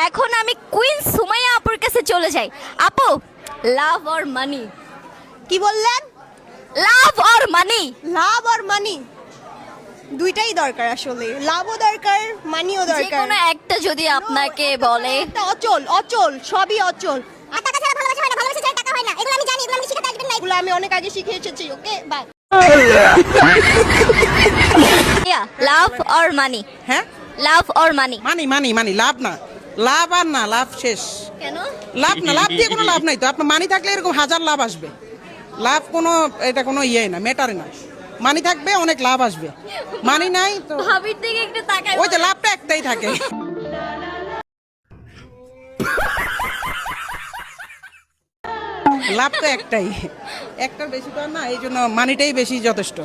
এখন আমি কুইন সুমাইয়া আপুর কাছে চলে যাই। আপু, লাভ অর মানি? কি বললেন? লাভ অর মানি? লাভ আর মানি দুইটাই দরকার, আসলে লাভও দরকার, মানিও যে দরকার। কোনো একটা যদি আপনাকে বলে। একটা অচল, অচল, সবই অচল। আর টাকা ছাড়া ভালোবাসা হয় না, ভালোবাসা ছাড়া টাকা হয় না। এগুলো আমি জানি, এগুলো আমি শিখাতে আসবেন না। এগুলো আমি অনেক আগে শিখে এসেছি। ওকে, বাই। লাভ অর মানি? হ্যাঁ, লাভ অর মানি? মানি মানি মানি, লাভ না, লাভ আর না, লাভ শেষ। কেন? লাভ না, লাভ দিয়ে কোনো লাভ নাই তো। আপনার মানি থাকলে এরকম হাজার লাভ আসবে, লাভ কোনো এটা কোনো ইয়ে না, ম্যাটারে না। মানি থাকবে অনেক লাভ আসবে, মানি নাই তো ভাবির দিকে একটু তাকাই। ওই যে লাভটা একটাই থাকে। লাভ তো একটাই, একটার বেশি তো আর না, এই জন্য মানিটাই বেশি যথেষ্ট।